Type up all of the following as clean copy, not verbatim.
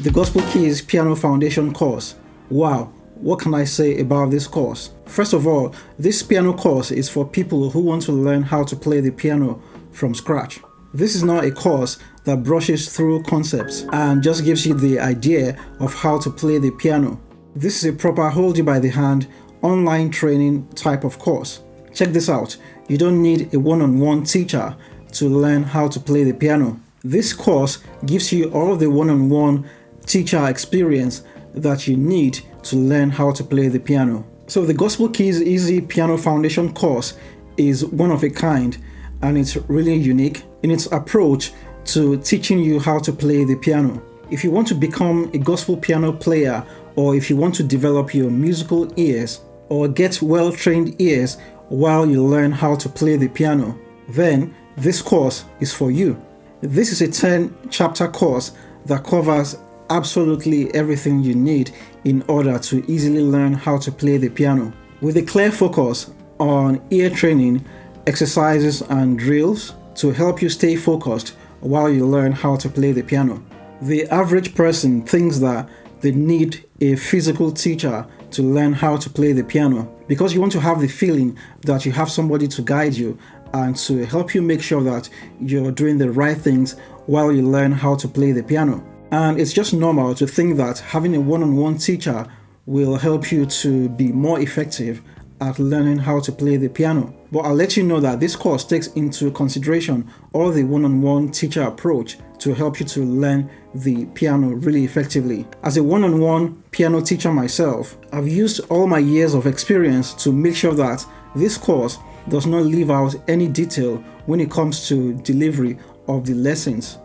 The Gospel Keys Piano Foundation course. Wow, what can I say about this course? First of all, this piano course is for people who want to learn how to play the piano from scratch. This is not a course that brushes through concepts and just gives you the idea of how to play the piano. This is a proper hold you by the hand, online training type of course. Check this out. You don't need a one-on-one teacher to learn how to play the piano. This course gives you all of the one-on-one teacher experience that you need to learn how to play the piano. So the Gospel Keys Easy Piano Foundation course is one of a kind, and it's really unique in its approach to teaching you how to play the piano. If you want to become a gospel piano player, or if you want to develop your musical ears or get well-trained ears while you learn how to play the piano, then this course is for you. This is a 10-chapter course that covers absolutely everything you need in order to easily learn how to play the piano, with a clear focus on ear training, exercises and drills to help you stay focused while you learn how to play the piano. The average person thinks that they need a physical teacher to learn how to play the piano because you want to have the feeling that you have somebody to guide you and to help you make sure that you're doing the right things while you learn how to play the piano. And it's just normal to think that having a one-on-one teacher will help you to be more effective at learning how to play the piano. But I'll let you know that this course takes into consideration all the one-on-one teacher approach to help you to learn the piano really effectively. As a one-on-one piano teacher myself, I've used all my years of experience to make sure that this course does not leave out any detail when it comes to delivery of the lessons.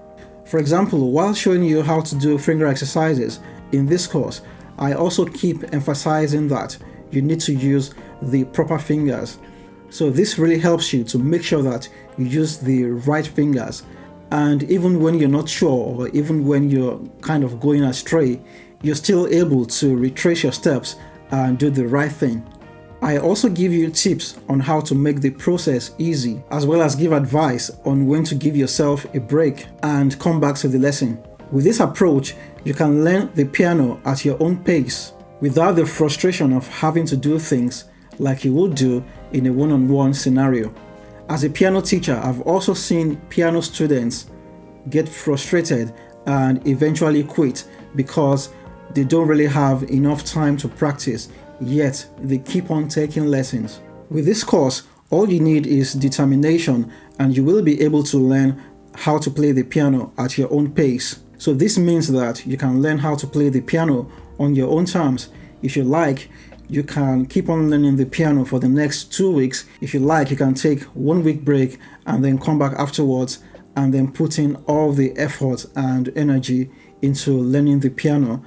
For example, while showing you how to do finger exercises in this course, I also keep emphasizing that you need to use the proper fingers. So this really helps you to make sure that you use the right fingers. And even when you're not sure, or even when you're kind of going astray, you're still able to retrace your steps and do the right thing. I also give you tips on how to make the process easy, as well as give advice on when to give yourself a break and come back to the lesson. With this approach, you can learn the piano at your own pace without the frustration of having to do things like you would do in a one-on-one scenario. As a piano teacher, I've also seen piano students get frustrated and eventually quit because they don't really have enough time to practice, yet they keep on taking lessons. With this course, all you need is determination and you will be able to learn how to play the piano at your own pace. So this means that you can learn how to play the piano on your own terms. If you like, you can keep on learning the piano for the next 2 weeks. If you like, you can take 1 week break and then come back afterwards and then put in all the effort and energy into learning the piano,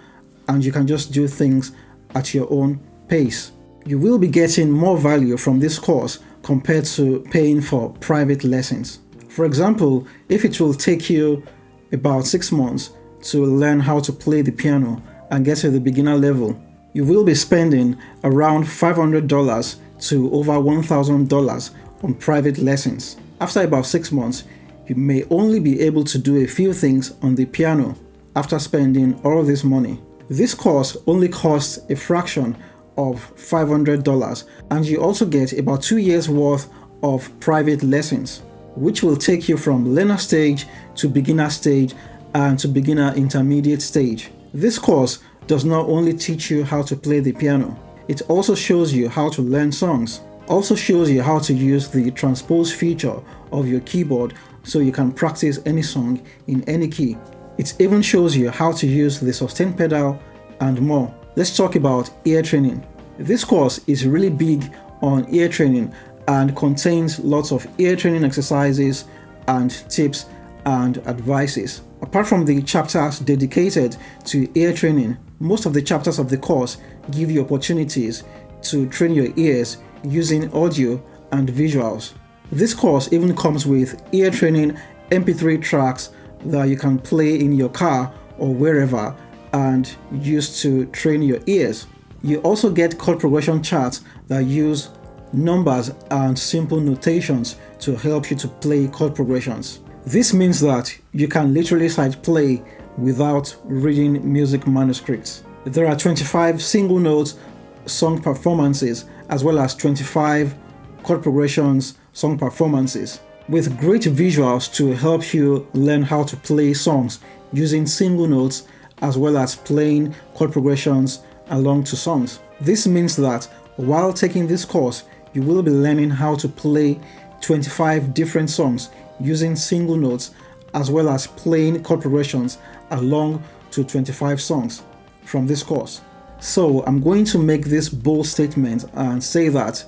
and you can just do things at your own pace. You will be getting more value from this course compared to paying for private lessons. For example, if it will take you about 6 months to learn how to play the piano and get to the beginner level, you will be spending around $500 to over $1,000 on private lessons. After about 6 months, you may only be able to do a few things on the piano after spending all this money. This course only costs a fraction of $500, and you also get about 2 years worth of private lessons, which will take you from learner stage to beginner stage and to beginner intermediate stage. This course does not only teach you how to play the piano, it also shows you how to learn songs, also shows you how to use the transpose feature of your keyboard so you can practice any song in any key. It even shows you how to use the sustain pedal and more. Let's talk about ear training. This course is really big on ear training and contains lots of ear training exercises and tips and advices. Apart from the chapters dedicated to ear training, most of the chapters of the course give you opportunities to train your ears using audio and visuals. This course even comes with ear training MP3 tracks that you can play in your car or wherever and use to train your ears. You also get chord progression charts that use numbers and simple notations to help you to play chord progressions. This means that you can literally sight play without reading music manuscripts. There are 25 single notes song performances as well as 25 chord progressions song performances, with great visuals to help you learn how to play songs using single notes as well as playing chord progressions along to songs. This means that while taking this course, you will be learning how to play 25 different songs using single notes as well as playing chord progressions along to 25 songs from this course. So I'm going to make this bold statement and say that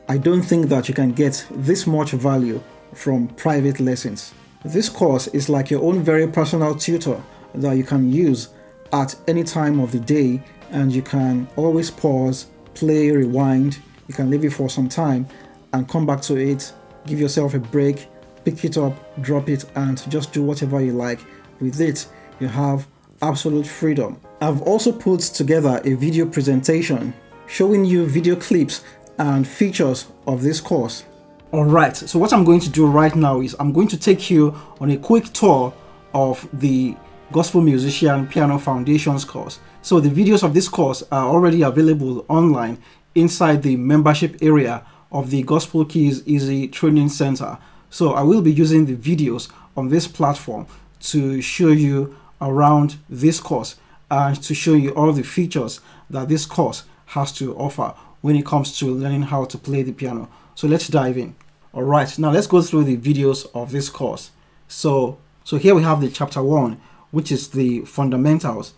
I don't think that you can get this much value from private lessons. This course is like your own very personal tutor that you can use at any time of the day, and you can always pause, play, rewind. You can leave it for some time and come back to it, give yourself a break, pick it up, drop it, and just do whatever you like. With it, you have absolute freedom. I've also put together a video presentation showing you video clips and features of this course. Alright, so what I'm going to do right now is I'm going to take you on a quick tour of the Gospel Musician Piano Foundations course. So the videos of this course are already available online inside the membership area of the Gospel Keys Easy Training Center. So I will be using the videos on this platform to show you around this course and to show you all the features that this course has to offer when it comes to learning how to play the piano. So let's dive in. All right, now let's go through the videos of this course. So here we have the chapter 1, which is the fundamentals.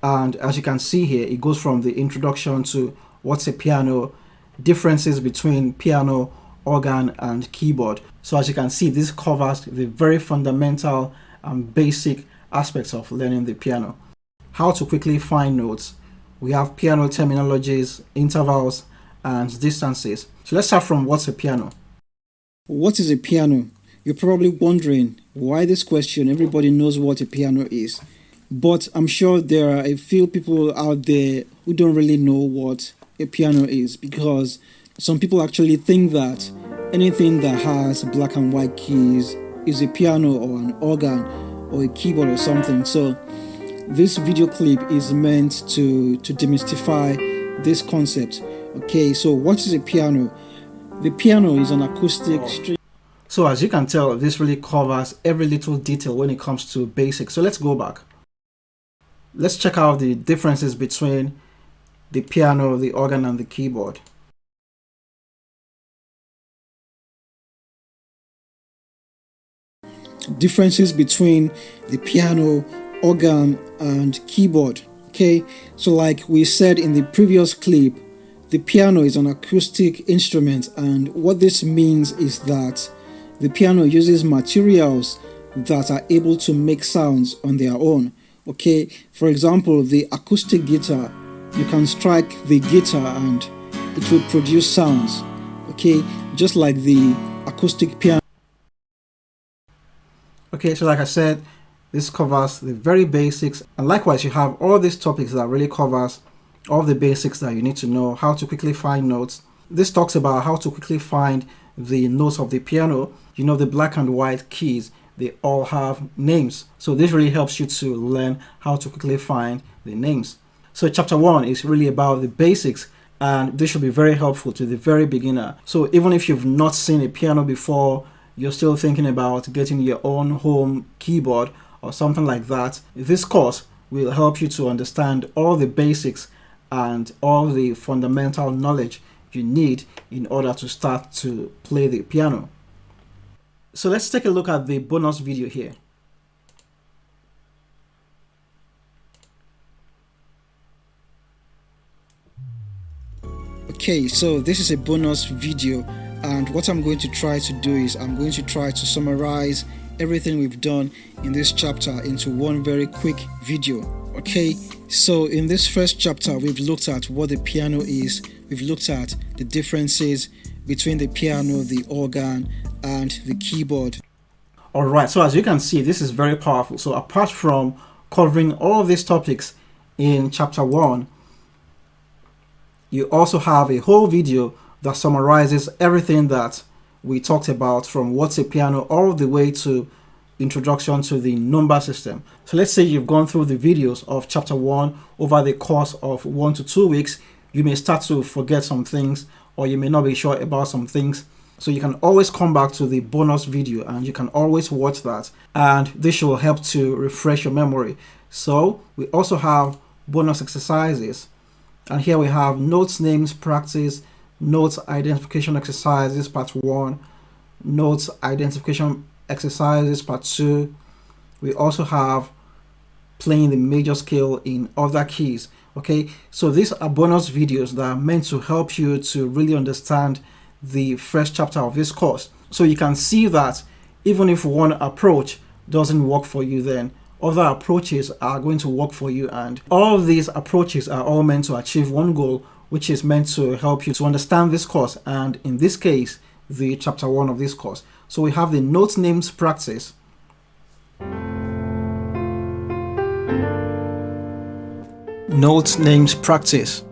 And as you can see here, it goes from the introduction to what's a piano, differences between piano, organ, and keyboard. So as you can see, this covers the very fundamental and basic aspects of learning the piano. How to quickly find notes. We have piano terminologies, intervals, and distances. So let's start from what's a piano. What is a piano? You're probably wondering why this question. Everybody knows what a piano is. But I'm sure there are a few people out there who don't really know what a piano is, because some people actually think that anything that has black and white keys is a piano or an organ or a keyboard or something. So this video clip is meant to demystify this concept. Okay, so what is a piano? The piano is an acoustic string. So as you can tell, this really covers every little detail when it comes to basics. So let's go back. Let's check out the differences between the piano, the organ, and the keyboard. Differences between the piano, organ, and keyboard. Okay, so like we said in the previous clip, the piano is an acoustic instrument, and what this means is that the piano uses materials that are able to make sounds on their own. Okay, for example, the acoustic guitar, you can strike the guitar and it will produce sounds. Okay, just like the acoustic piano. Okay, so like I said, this covers the very basics, and likewise you have all these topics that really covers all the basics that you need to know. How to quickly find notes. This talks about how to quickly find the notes of the piano. You know, the black and white keys, they all have names. So this really helps you to learn how to quickly find the names. So chapter 1 is really about the basics, and this should be very helpful to the very beginner. So even if you've not seen a piano before, you're still thinking about getting your own home keyboard or something like that, this course will help you to understand all the basics and all the fundamental knowledge you need in order to start to play the piano. So let's take a look at the bonus video here. Okay, so this is a bonus video, and what I'm going to try to do is I'm going to try to summarize everything we've done in this chapter into one very quick video. Okay, so in this first chapter we've looked at what the piano is, we've looked at the differences between the piano, the organ, and the keyboard. Alright, so as you can see, this is very powerful. So apart from covering all of these topics in chapter 1, you also have a whole video that summarizes everything that we talked about, from what's a piano all the way to introduction to the number system. So let's say you've gone through the videos of chapter 1 over the course of 1 to 2 weeks. You may start to forget some things, or you may not be sure about some things. So you can always come back to the bonus video and you can always watch that, and this will help to refresh your memory. So we also have bonus exercises, and here we have notes names practice, notes identification exercises part 1, notes identification exercises part 2. We also have playing the major scale in other keys. Okay, so these are bonus videos that are meant to help you to really understand the first chapter of this course. So you can see that even if one approach doesn't work for you, then other approaches are going to work for you, and all of these approaches are all meant to achieve one goal, which is meant to help you to understand this course, and in this case the chapter 1 of this course. So we have the note names practice. Note names practice.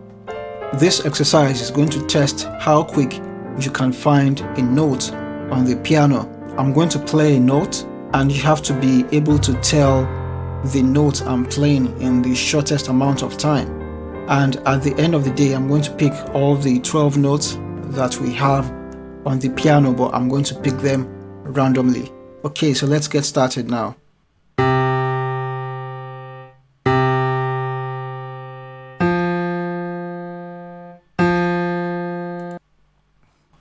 This exercise is going to test how quick you can find a note on the piano. I'm going to play a note and you have to be able to tell the note I'm playing in the shortest amount of time. And at the end of the day, I'm going to pick all the 12 notes that we have on the piano, but I'm going to pick them randomly. Okay, so let's get started now.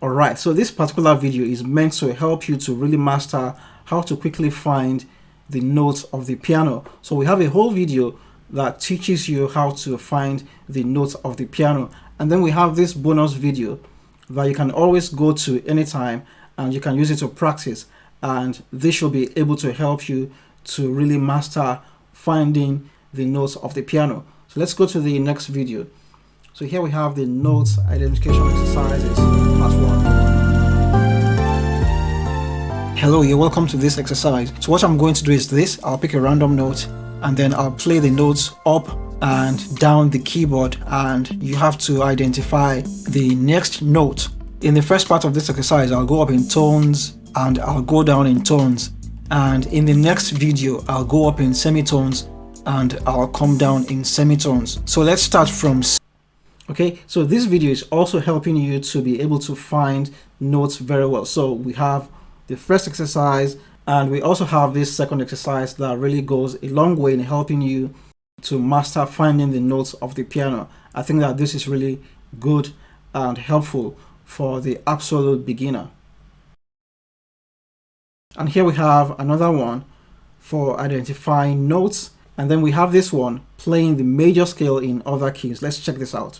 Alright, so this particular video is meant to help you to really master how to quickly find the notes of the piano. So we have a whole video that teaches you how to find the notes of the piano, and then we have this bonus video that you can always go to anytime and you can use it to practice, and this should be able to help you to really master finding the notes of the piano. So let's go to the next video. So here we have the notes identification exercises part 1. Hello, you're welcome to this exercise. So what I'm going to do is this: I'll pick a random note and then I'll play the notes up and down the keyboard, and you have to identify the next note. In the first part of this exercise, I'll go up in tones and I'll go down in tones, and in the next video I'll go up in semitones and I'll come down in semitones. So let's start from C. Okay, so this video is also helping you to be able to find notes very well. So we have the first exercise and we also have this second exercise that really goes a long way in helping you to master finding the notes of the piano. I think that this is really good and helpful for the absolute beginner. And here we have another one for identifying notes, and then we have this one playing the major scale in other keys. Let's check this out.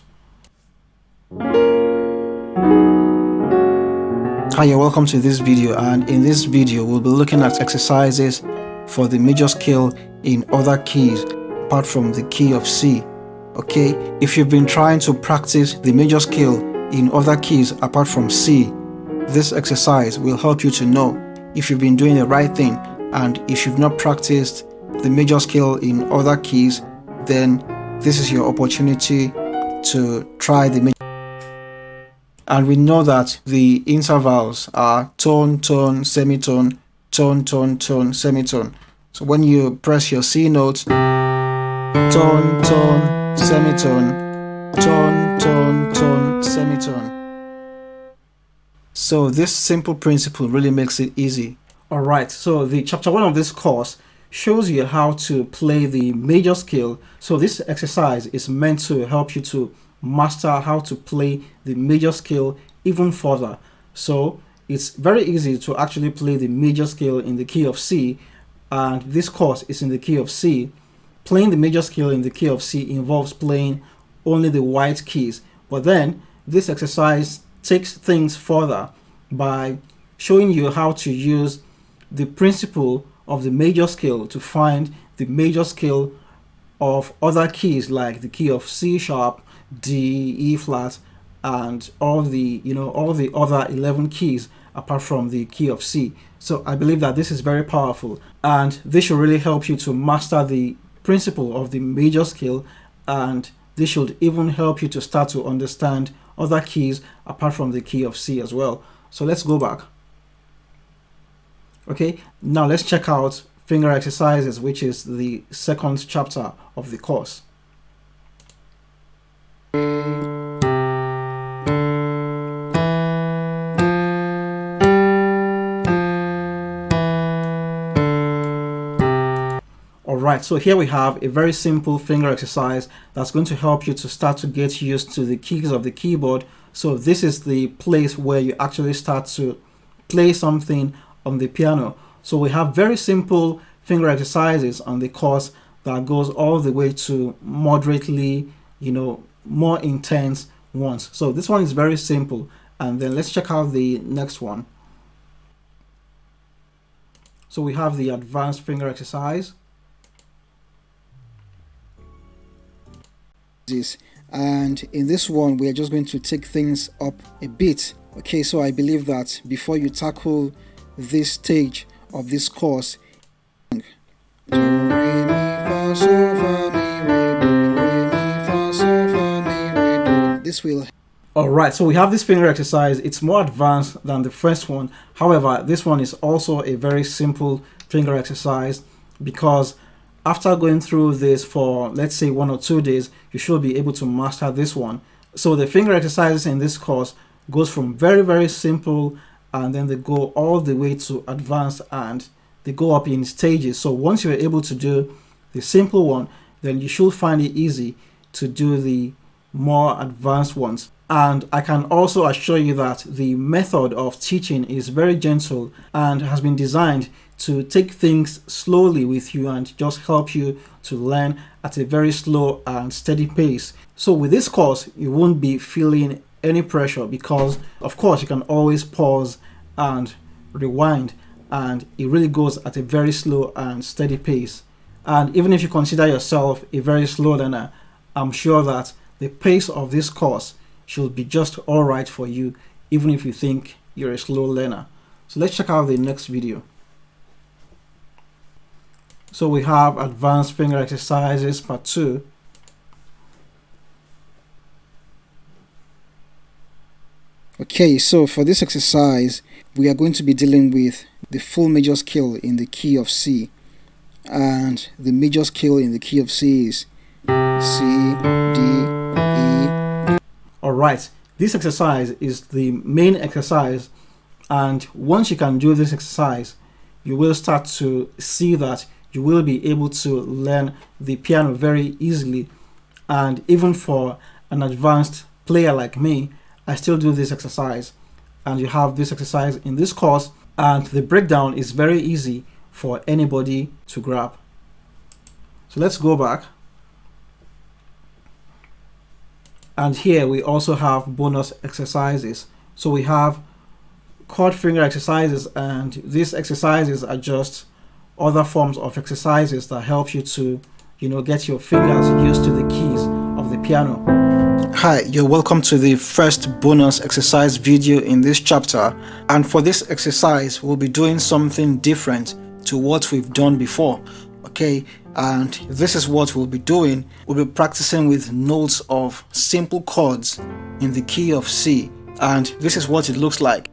Hi, you're welcome to this video, and in this video we'll be looking at exercises for the major scale in other keys apart from the key of C. Okay, if you've been trying to practice the major scale in other keys apart from C, this exercise will help you to know if you've been doing the right thing, and if you've not practiced the major scale in other keys, then this is your opportunity to try the major. And we know that the intervals are tone, tone, semitone, tone, tone, tone, semitone. So when you press your C note, tone, tone, semitone, tone, tone, tone, semitone. So this simple principle really makes it easy. Alright, so the chapter 1 of this course shows you how to play the major scale. So this exercise is meant to help you to master how to play the major scale even further. So it's very easy to actually play the major scale in the key of C, and this course is in the key of C. Playing the major scale in the key of C involves playing only the white keys, but then this exercise takes things further by showing you how to use the principle of the major scale to find the major scale of other keys like the key of C sharp, D, E flat, and all the other 11 keys apart from the key of C. So I believe that this is very powerful, and this should really help you to master the principle of the major scale, and this should even help you to start to understand other keys apart from the key of C as well. So let's go back. Okay, now let's check out finger exercises, which is the second chapter of the course. Alright, so here we have a very simple finger exercise that's going to help you to start to get used to the keys of the keyboard. So this is the place where you actually start to play something on the piano. So we have very simple finger exercises on the course that goes all the way to moderately, more intense ones. So this one is very simple, and then let's check out the next one. So we have the advanced finger exercise. And in this one we are just going to take things up a bit. Okay, so I believe that before you tackle this stage of this course, this will. Alright, so we have this finger exercise. It's more advanced than the first one. However, this one is also a very simple finger exercise, because after going through this for, let's say, 1 or 2 days, you should be able to master this one. So the finger exercises in this course goes from very, very simple, and then they go all the way to advanced, and they go up in stages. So once you're able to do the simple one, then you should find it easy to do the more advanced ones. And I can also assure you that the method of teaching is very gentle and has been designed to take things slowly with you and just help you to learn at a very slow and steady pace. So with this course, you won't be feeling any pressure, because of course you can always pause and rewind, and it really goes at a very slow and steady pace. And even if you consider yourself a very slow learner, I'm sure that the pace of this course should be just all right for you, even if you think you're a slow learner. So let's check out the next video. So we have advanced finger exercises part 2. Okay, so for this exercise we are going to be dealing with the full major scale in the key of C, and the major scale in the key of C is C, D, E. Alright, this exercise is the main exercise, and once you can do this exercise, you will start to see that you will be able to learn the piano very easily. And even for an advanced player like me, I still do this exercise, and you have this exercise in this course, and the breakdown is very easy for anybody to grab. So let's go back, and here we also have bonus exercises. So we have chord finger exercises, and these exercises are just other forms of exercises that help you to get your fingers used to the keys of the piano. Hi, you're welcome to the first bonus exercise video in this chapter, and for this exercise we'll be doing something different to what we've done before. Okay, and this is what we'll be doing. We'll be practicing with notes of simple chords in the key of C, and this is what it looks like.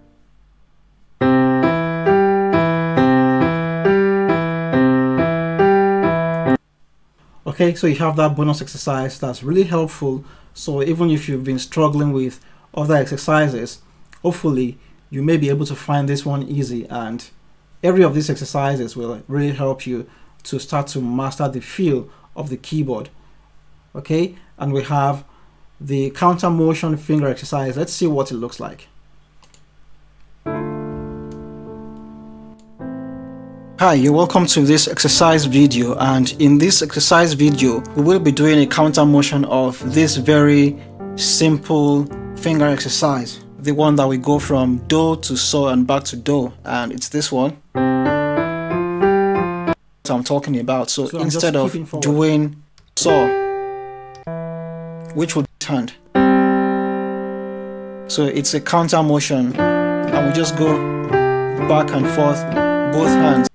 Okay, so you have that bonus exercise that's really helpful. So even if you've been struggling with other exercises, hopefully you may be able to find this one easy, and every of these exercises will really help you to start to master the feel of the keyboard. Okay, and we have the counter motion finger exercise. Let's see what it looks like. Hi, you're welcome to this exercise video, and in this exercise video we will be doing a counter motion of this very simple finger exercise, the one that we go from Do to So and back to Do, and it's this one I'm talking about. So instead of doing So, which would be hand, so it's a counter motion, and we just go back and forth both hands.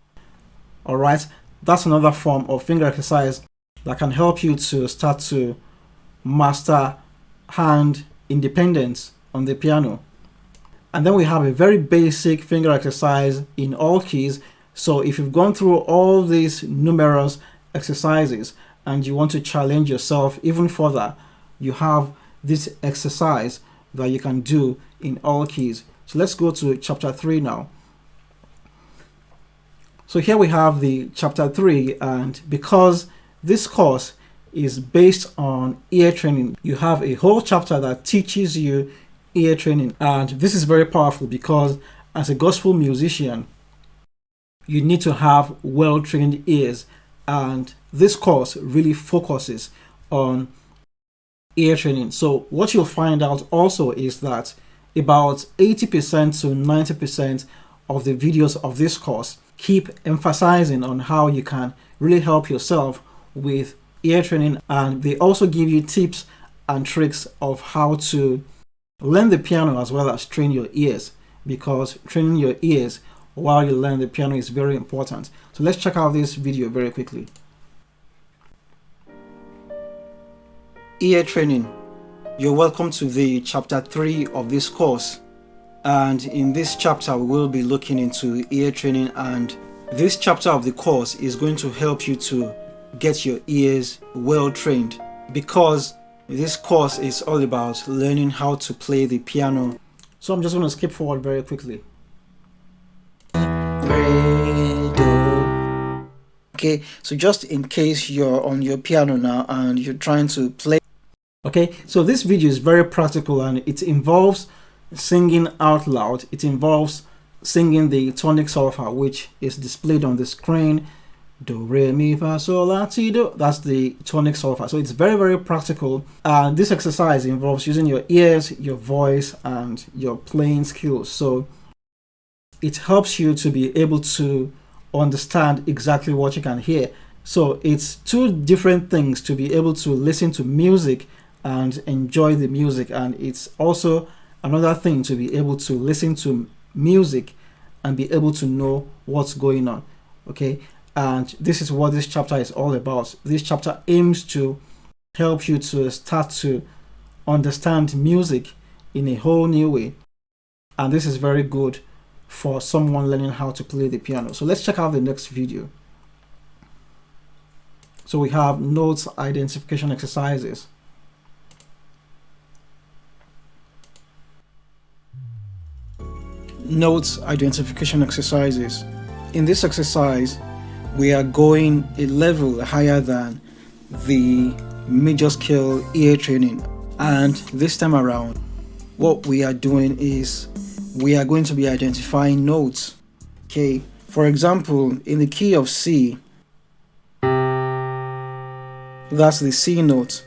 Alright, that's another form of finger exercise that can help you to start to master hand independence on the piano. And then we have a very basic finger exercise in all keys. So if you've gone through all these numerous exercises and you want to challenge yourself even further, you have this exercise that you can do in all keys. So let's go to chapter 3 now. So here we have the chapter 3, and because this course is based on ear training, you have a whole chapter that teaches you ear training. And this is very powerful because as a gospel musician, you need to have well-trained ears, and this course really focuses on ear training. So what you'll find out also is that about 80% to 90% of the videos of this course keep emphasizing on how you can really help yourself with ear training, and they also give you tips and tricks of how to learn the piano as well as train your ears, because training your ears while you learn the piano is very important. So let's check out this video very quickly. Ear training. You're welcome to the chapter 3 of this course, and in this chapter we will be looking into ear training, and this chapter of the course is going to help you to get your ears well trained, because this course is all about learning how to play the piano. So I'm just going to skip forward very quickly. Okay, so just in case you're on your piano now and you're trying to play. Okay, so this video is very practical and it involves singing out loud. It involves singing the tonic solfa, which is displayed on the screen. Do, re, mi, fa, sol, la, ti, do. That's the tonic solfa. So it's very, very practical. And this exercise involves using your ears, your voice, and your playing skills. So it helps you to be able to understand exactly what you can hear. So it's two different things to be able to listen to music and enjoy the music, and it's also another thing to be able to listen to music and be able to know what's going on. Okay, and this is what this chapter is all about. This chapter aims to help you to start to understand music in a whole new way, and this is very good for someone learning how to play the piano. So let's check out the next video. So we have notes identification exercises. Notes identification exercises. In this exercise, we are going a level higher than the major scale ear training, and this time around what we are doing is we are going to be identifying notes. Okay, for example, in the key of C, that's the C note.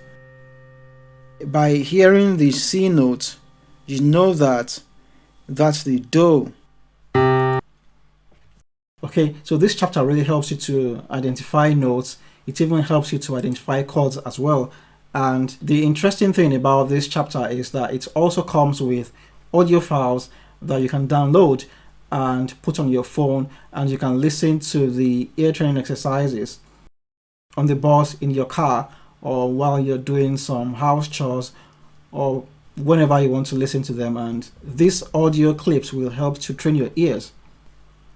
By hearing the C note, you know that that's the Do. Okay, so this chapter really helps you to identify notes. It even helps you to identify chords as well. And the interesting thing about this chapter is that it also comes with audio files that you can download and put on your phone, and you can listen to the ear training exercises on the bus, in your car, or while you're doing some house chores, or whenever you want to listen to them, and these audio clips will help to train your ears.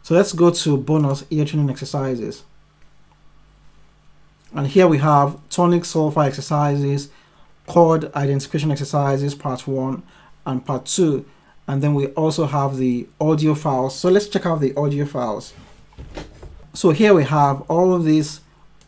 So let's go to bonus ear training exercises. And here we have tonic solfa exercises, chord identification exercises, part 1 and part 2. And then we also have the audio files. So let's check out the audio files. So here we have all of these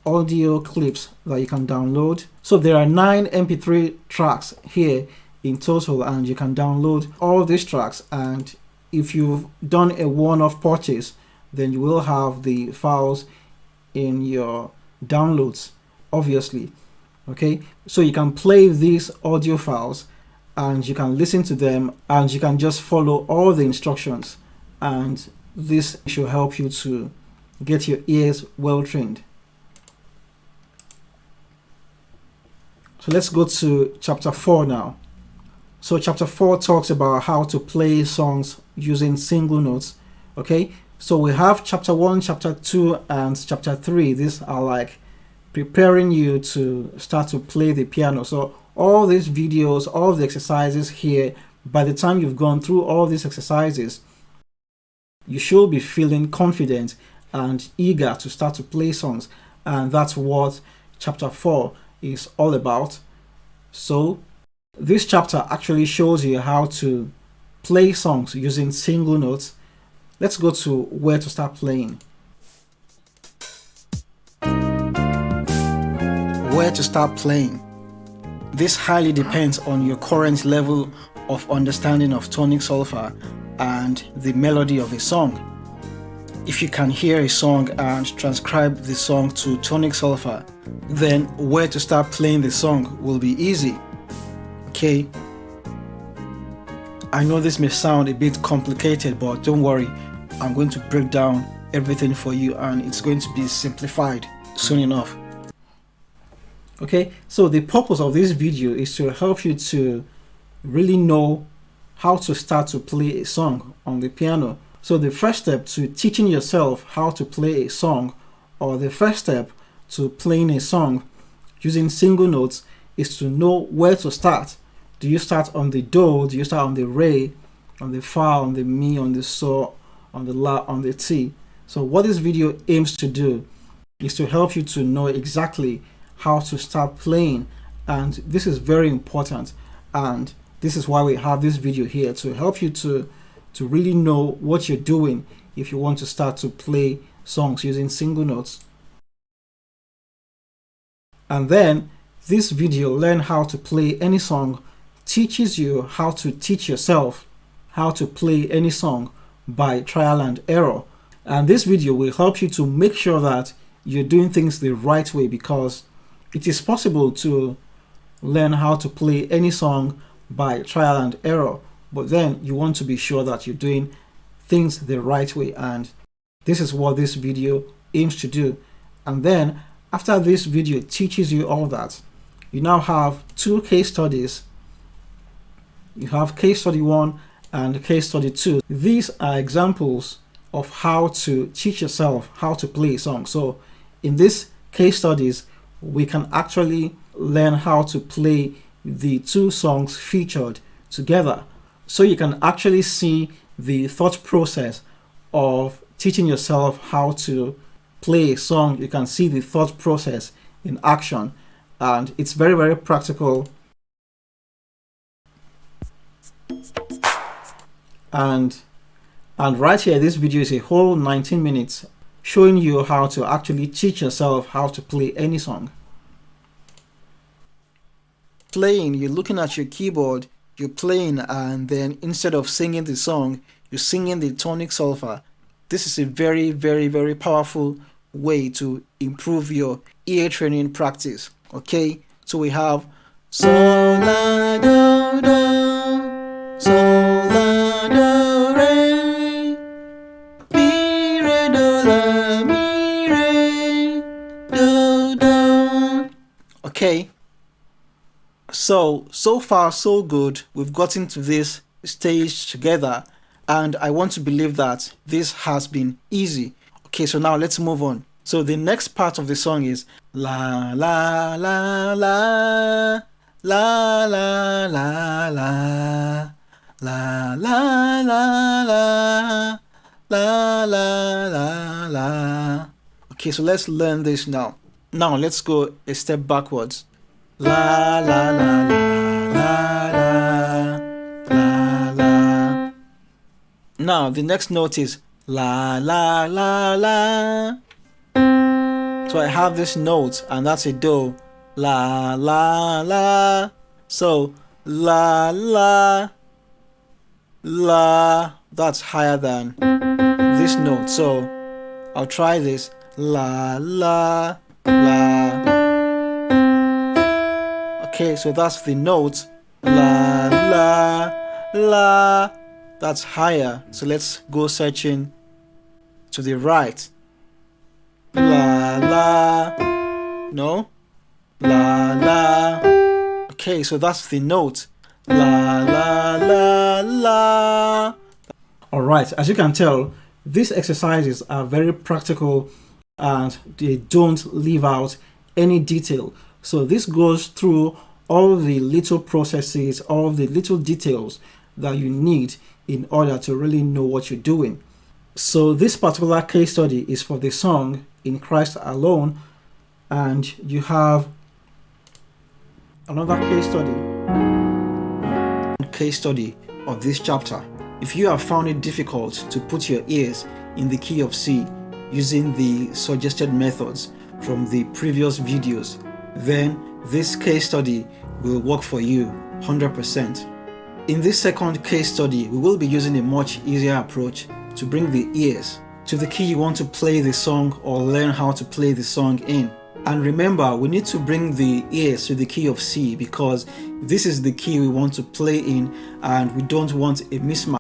audio clips that you can download. So there are 9 MP3 tracks here in total, and you can download all of these tracks, and if you've done a one-off purchase, then you will have the files in your downloads, obviously. Okay, so you can play these audio files and you can listen to them, and you can just follow all the instructions, and this should help you to get your ears well trained. So let's go to chapter 4 now. So chapter 4 talks about how to play songs using single notes. Okay, so we have chapter 1, chapter 2, and chapter 3. These are like preparing you to start to play the piano. So all these videos, all the exercises here by the time you've gone through all these exercises, you should be feeling confident and eager to start to play songs. And that's what chapter 4 is all about. So this chapter actually shows you how to play songs using single notes. Let's go to where to start playing. Where to start playing. This highly depends on your current level of understanding of tonic solfa and the melody of a song. If you can hear a song and transcribe the song to tonic solfa, then where to start playing the song will be easy. Okay, I know this may sound a bit complicated, but don't worry, I'm going to break down everything for you and it's going to be simplified soon enough. Okay, so the purpose of this video is to help you to really know how to start to play a song on the piano. So the first step to teaching yourself how to play a song, or the first step to playing a song using single notes, is to know where to start. Do you start on the do? Do you start on the re, on the fa, on the mi, on the so, on the la, on the ti? So what this video aims to do is to help you to know exactly how to start playing, and this is very important, and this is why we have this video here, to help you to really know what you're doing if you want to start to play songs using single notes. And then this video, Learn How to Play Any Song, teaches you how to teach yourself how to play any song by trial and error. And this video will help you to make sure that you're doing things the right way, because it is possible to learn how to play any song by trial and error, but then you want to be sure that you're doing things the right way, and this is what this video aims to do. And then after this video teaches you all that, you now have two case studies. You have case study 1 and case study 2. These are examples of how to teach yourself how to play a song. So in these case studies, we can actually learn how to play the two songs featured together. So you can actually see the thought process of teaching yourself how to play a song. You can see the thought process in action, and it's very, very practical. And right here, this video is a whole 19 minutes showing you how to actually teach yourself how to play any song. Playing, you're looking at your keyboard, you're playing, and then instead of singing the song, you're singing the tonic solfa. This is a very, very, very powerful way to improve your ear training practice. Okay, so we have sol la do do, sol la do re, mi re do la mi re do do. Okay, so far so good. We've gotten to this stage together, and I want to believe that this has been easy. Okay, so now let's move on. So the next part of the song is la la la la la la la la la la la la la la la. Okay, so let's learn this now. Now let's go a step backwards. La la la la la la la. Now the next note is la la la la. So I have this note, and that's a do. La la la. So la la la. That's higher than this note. So I'll try this. La la la. Okay, so that's the note. La la la. That's higher. So let's go searching to the right. La la. No. La la. Okay, so that's the note. La la la la. Alright, as you can tell, these exercises are very practical and they don't leave out any detail. So this goes through all the little processes, all the little details that you need in order to really know what you're doing. So this particular case study is for the song In Christ Alone, and you have another case study of this chapter. If you have found it difficult to put your ears in the key of C using the suggested methods from the previous videos, then this case study will work for you 100%. In this second case study, we will be using a much easier approach to bring the ears to the key you want to play the song or learn how to play the song in. And remember, we need to bring the ears to the key of C because this is the key we want to play in and we don't want a mismatch.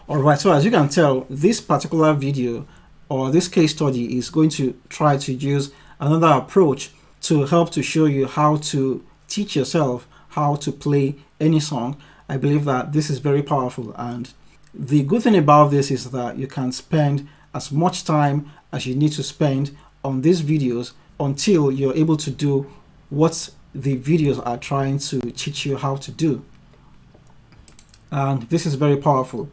Alright, so as you can tell, this particular video or this case study is going to try to use another approach to help to show you how to teach yourself how to play any song. I believe that this is very powerful, and the good thing about this is that you can spend as much time as you need to spend on these videos until you're able to do what the videos are trying to teach you how to do. And this is very powerful.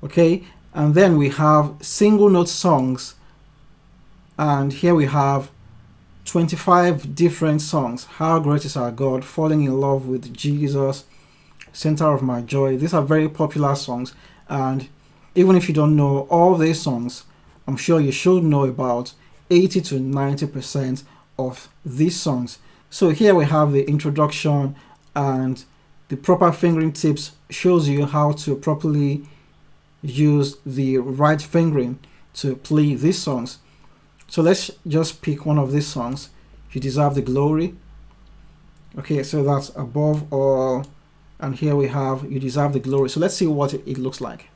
Okay, and then we have single note songs, and here we have 25 different songs. How Great Is Our God, Falling in Love with Jesus, Center of My Joy. These are very popular songs, and even if you don't know all these songs, I'm sure you should know about 80 to 90% of these songs. So here we have the introduction, and the proper fingering tips shows you how to properly use the right fingering to play these songs. So let's just pick one of these songs. You Deserve the Glory. Okay, so that's Above All, and here we have You Deserve the Glory. So let's see what it looks like.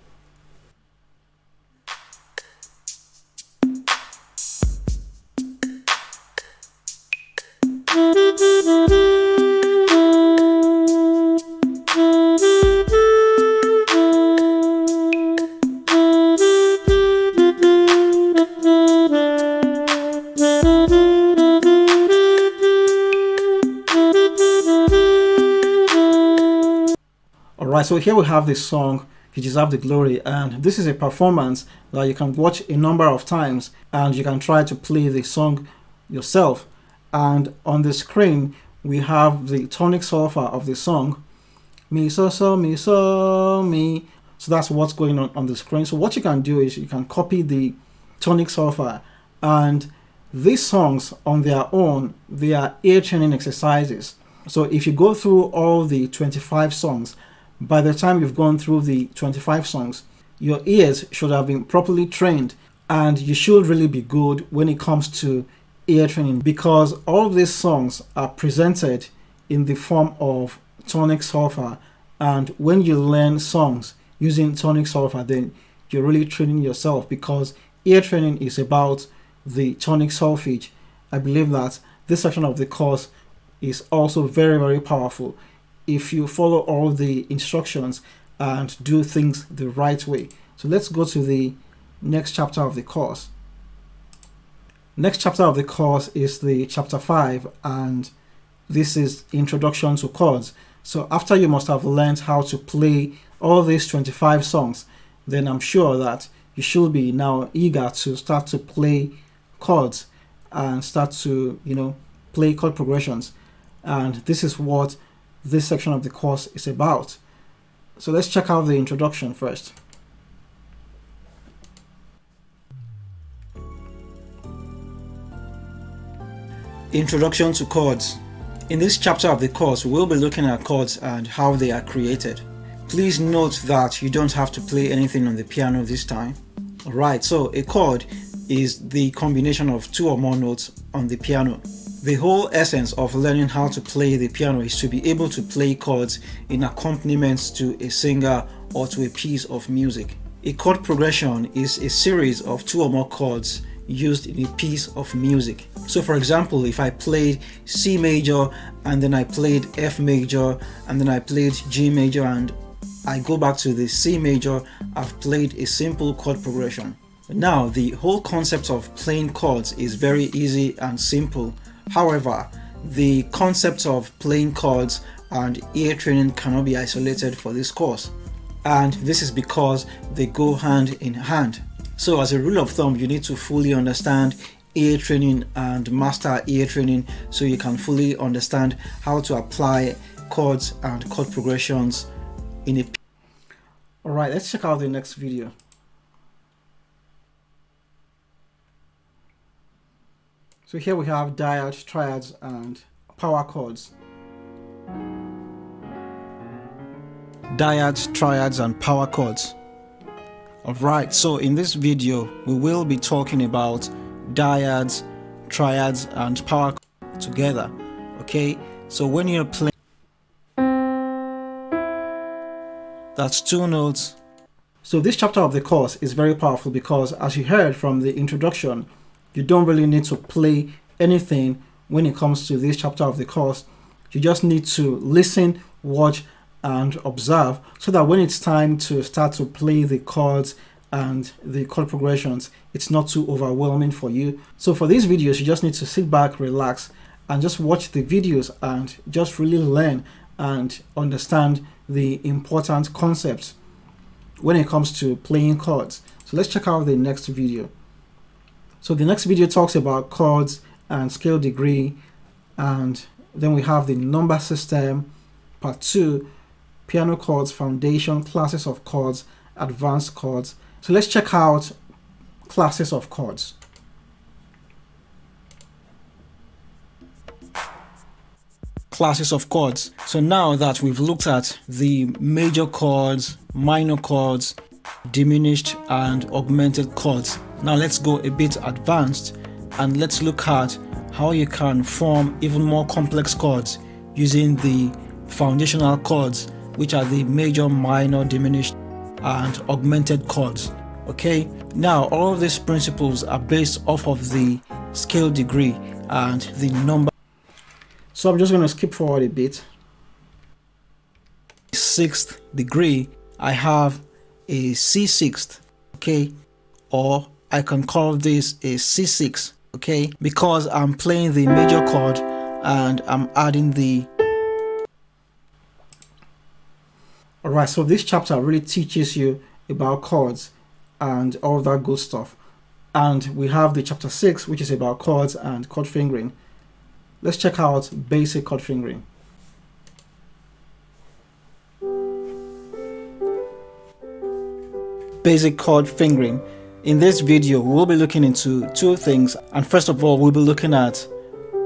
Alright, so here we have this song, You Deserve the Glory, and this is a performance that you can watch a number of times and you can try to play the song yourself. And on the screen we have the tonic solfa of the song, mi so so mi so mi. So that's what's going on the screen. So what you can do is you can copy the tonic solfa, and these songs on their own, they are ear training exercises. So if you go through all the 25 songs, by the time you've gone through the 25 songs, your ears should have been properly trained, and you should really be good when it comes to ear training, because all of these songs are presented in the form of tonic solfa, and when you learn songs using tonic solfa, then you're really training yourself, because ear training is about the tonic solfege. I believe that this section of the course is also very, very powerful if you follow all the instructions and do things the right way. So let's go to the next chapter of the course. Next chapter of the course is the chapter 5, and this is Introduction to Chords. So after you must have learned how to play all these 25 songs, then I'm sure that you should be now eager to start to play chords and start to, play chord progressions. And this is what this section of the course is about. So let's check out the introduction first. Introduction to chords. In this chapter of the course, we'll be looking at chords and how they are created. Please note that you don't have to play anything on the piano this time. Alright, so a chord is the combination of two or more notes on the piano. The whole essence of learning how to play the piano is to be able to play chords in accompaniments to a singer or to a piece of music. A chord progression is a series of two or more chords used in a piece of music. So for example, if I played C major and then I played F major and then I played G major and I go back to the C major, I've played a simple chord progression. Now the whole concept of playing chords is very easy and simple. However, the concepts of playing chords and ear training cannot be isolated for this course. And this is because they go hand in hand. So as a rule of thumb, you need to fully understand ear training and master ear training so you can fully understand how to apply chords and chord progressions in a... Alright, let's check out the next video. So here we have dyads, triads, and power chords. Dyads, triads, and power chords. Alright, so in this video we will be talking about dyads, triads, and power chords together. Okay, so when you're playing, that's two notes. So this chapter of the course is very powerful because, as you heard from the introduction, you don't really need to play anything when it comes to this chapter of the course. You just need to listen, watch, and observe so that when it's time to start to play the chords and the chord progressions, it's not too overwhelming for you. So for these videos, you just need to sit back, relax, and just watch the videos and just really learn and understand the important concepts when it comes to playing chords. So let's check out the next video. So the next video talks about chords and scale degree, and then we have the number system, part 2, piano chords, foundation, classes of chords, advanced chords. So let's check out classes of chords. Classes of chords. So now that we've looked at the major chords, minor chords, diminished and augmented chords, now let's go a bit advanced and let's look at how you can form even more complex chords using the foundational chords, which are the major, minor, diminished, and augmented chords. Okay, now all of these principles are based off of the scale degree and the number. So I'm just going to skip forward a bit. 6th degree, I have a C6, okay, or I can call this a C6, okay, because I'm playing the major chord and I'm adding the... Alright, so this chapter really teaches you about chords and all that good stuff. And we have the chapter 6, which is about chords and chord fingering. Let's check out basic chord fingering. Basic chord fingering. In this video, we'll be looking into two things. And first of all, we'll be looking at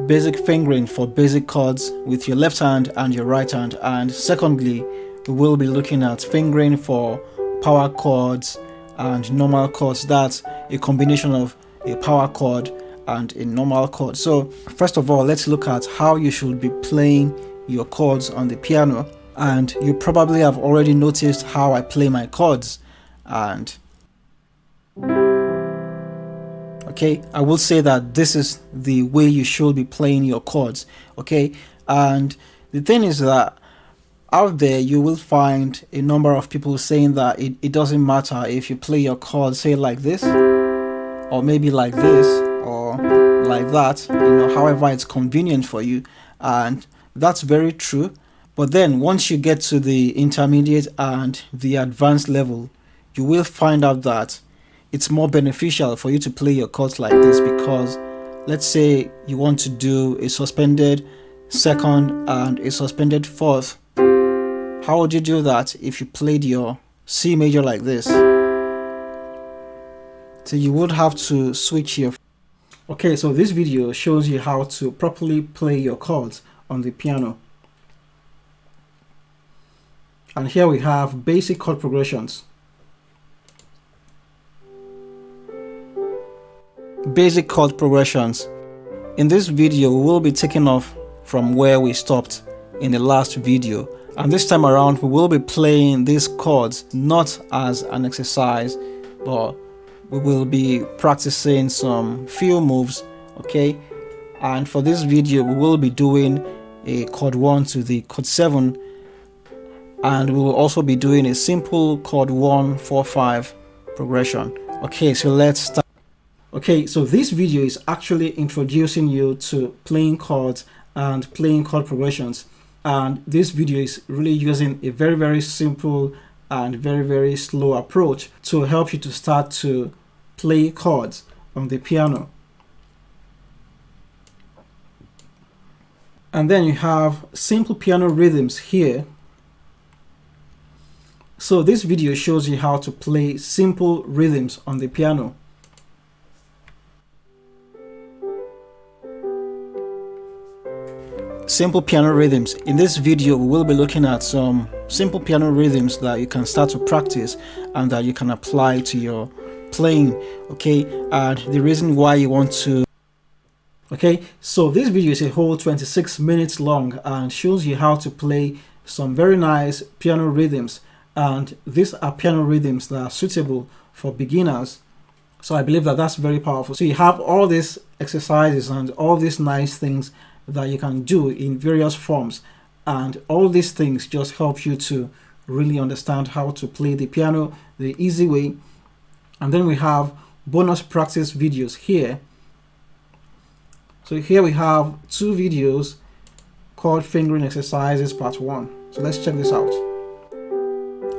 basic fingering for basic chords with your left hand and your right hand. And secondly, we will be looking at fingering for power chords and normal chords. That's a combination of a power chord and a normal chord. So first of all, let's look at how you should be playing your chords on the piano. And you probably have already noticed how I play my chords. And okay, I will say that this is the way you should be playing your chords. Okay, and the thing is that out there you will find a number of people saying that it doesn't matter if you play your chords, say like this, or maybe like this, or like that, you know, however it's convenient for you. And that's very true. But then once you get to the intermediate and the advanced level, you will find out that it's more beneficial for you to play your chords like this, because let's say you want to do a suspended second and a suspended fourth. How would you do that if you played your C major like this? So you would have to switch your... Okay, so this video shows you how to properly play your chords on the piano. And here we have basic chord progressions. Basic chord progressions. In this video, we will be taking off from where we stopped in the last video. And this time around, we will be playing these chords not as an exercise, but we will be practicing some few moves, okay? And for this video, we will be doing a chord 1 to the chord 7, and we will also be doing a simple chord 1 4 5 progression. Okay, so let's start. Okay, so this video is actually introducing you to playing chords and playing chord progressions. And this video is really using a very simple and very slow approach to help you to start to play chords on the piano. And then you have simple piano rhythms here. So this video shows you how to play simple rhythms on the piano. Simple piano rhythms. In this video, we will be looking at some simple piano rhythms that you can start to practice and that you can apply to your playing, okay? And the reason why you want to... Okay, so this video is a whole 26 minutes long and shows you how to play some very nice piano rhythms. And these are piano rhythms that are suitable for beginners. So I believe that that's very powerful. So you have all these exercises and all these nice things that you can do in various forms, and all these things just help you to really understand how to play the piano the easy way. And then we have bonus practice videos here. So here we have 2 videos called Fingering Exercises Part 1. So let's check this out.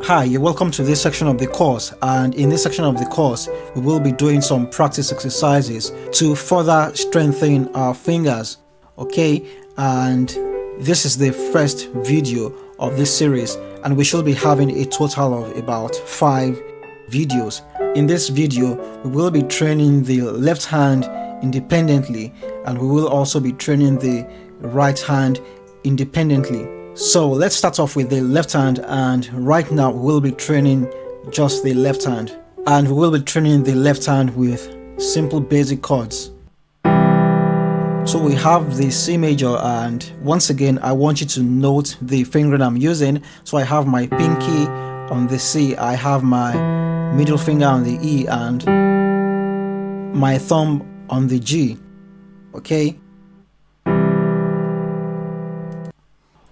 Hi, you're welcome to this section of the course, and in this section of the course we will be doing some practice exercises to further strengthen our fingers. Okay, and this is the first video of this series, and we should be having a total of about 5 videos. In this video, we will be training the left hand independently, and we will also be training the right hand independently. So let's start off with the left hand, and right now we will be training just the left hand, and we will be training the left hand with simple basic chords. So we have the C major, and once again I want you to note the fingering I'm using. So I have my pinky on the C, I have my middle finger on the E, and my thumb on the G. Okay.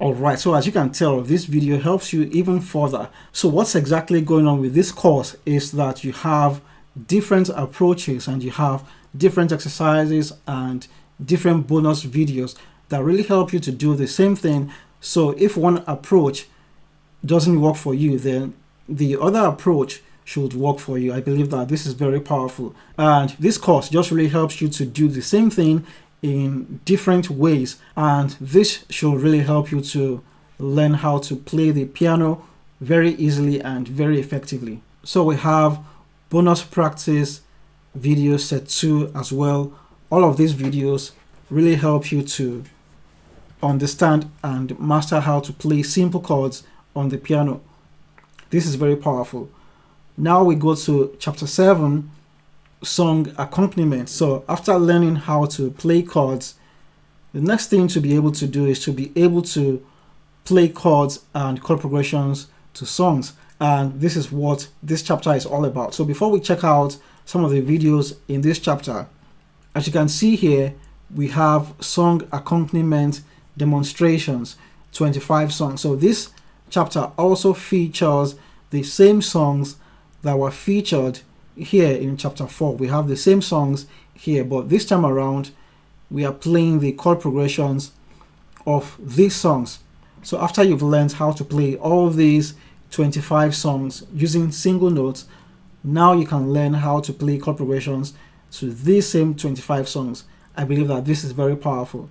Alright, so as you can tell, this video helps you even further. So what's exactly going on with this course is that you have different approaches and you have different exercises and different bonus videos that really help you to do the same thing. So if one approach doesn't work for you, then the other approach should work for you. I believe that this is very powerful, and this course just really helps you to do the same thing in different ways, and this should really help you to learn how to play the piano very easily and very effectively. So we have bonus practice video set 2 as well. All of these videos really help you to understand and master how to play simple chords on the piano. This is very powerful. Now we go to chapter 7, song accompaniment. So after learning how to play chords, the next thing to be able to do is to be able to play chords and chord progressions to songs. And this is what this chapter is all about. So before we check out some of the videos in this chapter, as you can see here, we have song accompaniment demonstrations, 25 songs. So this chapter also features the same songs that were featured here in chapter 4. We have the same songs here, but this time around we are playing the chord progressions of these songs. So after you've learned how to play all these 25 songs using single notes, now you can learn how to play chord progressions to these same 25 songs. I believe that this is very powerful,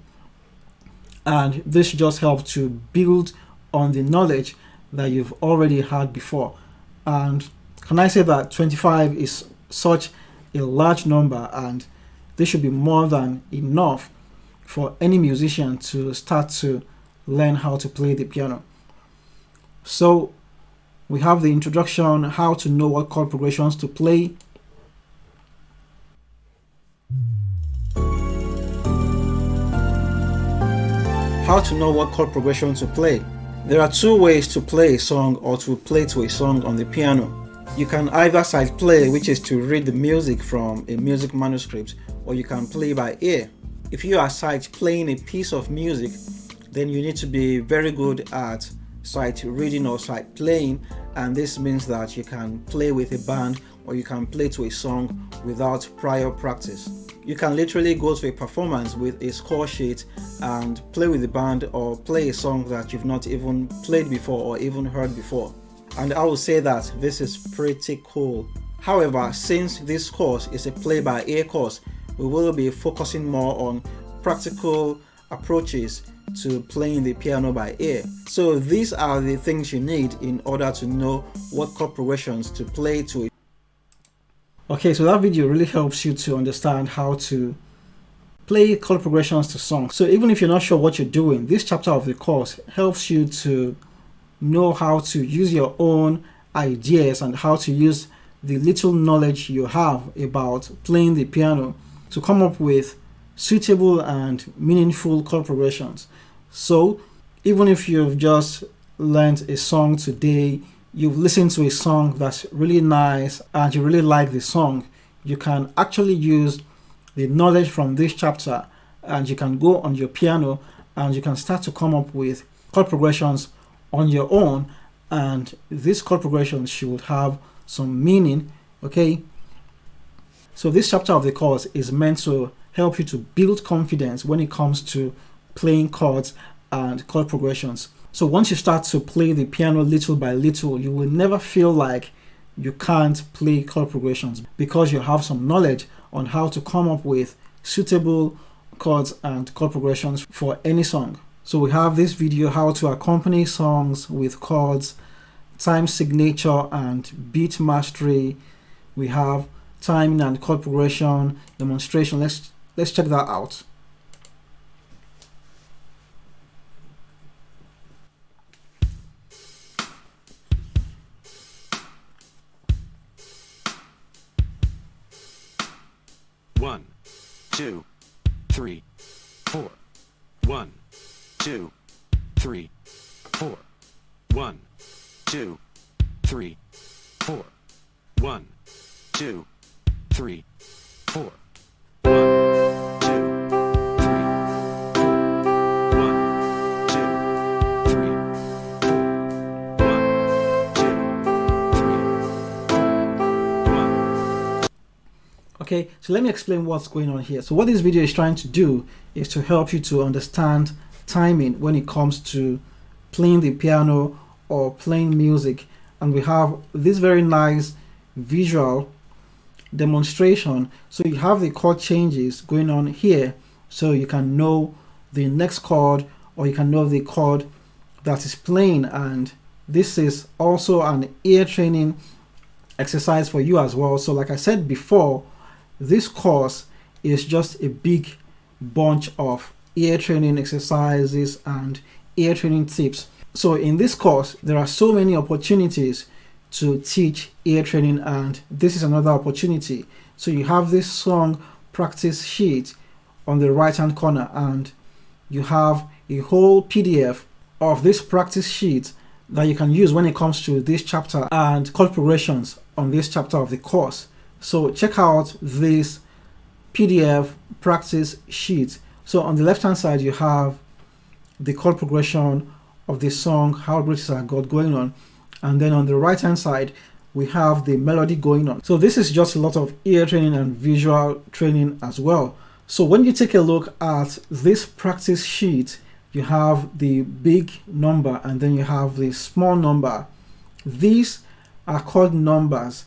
and this just helps to build on the knowledge that you've already had before. And can I say that 25 is such a large number, and this should be more than enough for any musician to start to learn how to play the piano. So we have the introduction, how to know what chord progressions to play. How to know what chord progression to play. There are 2 ways to play a song or to play to a song on the piano. You can either side play, which is to read the music from a music manuscript, or you can play by ear. If you are sight playing a piece of music, then you need to be very good at sight reading or sight playing, and this means that you can play with a band or you can play to a song without prior practice. you can literally go to a performance with a score sheet and play with the band or play a song that you've not even played before or even heard before. And I would say that this is pretty cool. However, since this course is a play-by-ear course, we will be focusing more on practical approaches to playing the piano by ear. So these are the things you need in order to know what chord progressions to play to. Okay, so that video really helps you to understand how to play chord progressions to songs. So even if you're not sure what you're doing, this chapter of the course helps you to know how to use your own ideas and how to use the little knowledge you have about playing the piano to come up with suitable and meaningful chord progressions. So even if you've just learned a song today, you've listened to a song that's really nice and you really like the song, you can actually use the knowledge from this chapter and you can go on your piano and you can start to come up with chord progressions on your own, and these chord progressions should have some meaning. Okay, so this chapter of the course is meant to help you to build confidence when it comes to playing chords and chord progressions. So once you start to play the piano little by little, you will never feel like you can't play chord progressions because you have some knowledge on how to come up with suitable chords and chord progressions for any song. So we have this video, how to accompany songs with chords, time signature and beat mastery. We have timing and chord progression demonstration. Let's check that out. One, two, three, four. 1, 2, 3, 4. 1, 2, 3, 4. 1, 2, 3, 4. 1, 2, 3, 1, 2, 3, 1. Okay, so let me explain what's going on here. So what this video is trying to do is to help you to understand timing when it comes to playing the piano or playing music. And we have this very nice visual demonstration. So you have the chord changes going on here, so you can know the next chord or you can know the chord that is playing. And this is also an ear training exercise for you as well. So like I said before, this course is just a big bunch of ear training exercises and ear training tips. So in this course, there are so many opportunities to teach ear training, and this is another opportunity. So you have this song practice sheet on the right hand corner, and you have a whole PDF of this practice sheet that you can use when it comes to this chapter and chord progressions on this chapter of the course. So check out this PDF practice sheet. So on the left hand side, you have the chord progression of the song, How Great Is Our God, going on. And then on the right hand side, we have the melody going on. So this is just a lot of ear training and visual training as well. So when you take a look at this practice sheet, you have the big number and then you have the small number. These are chord numbers.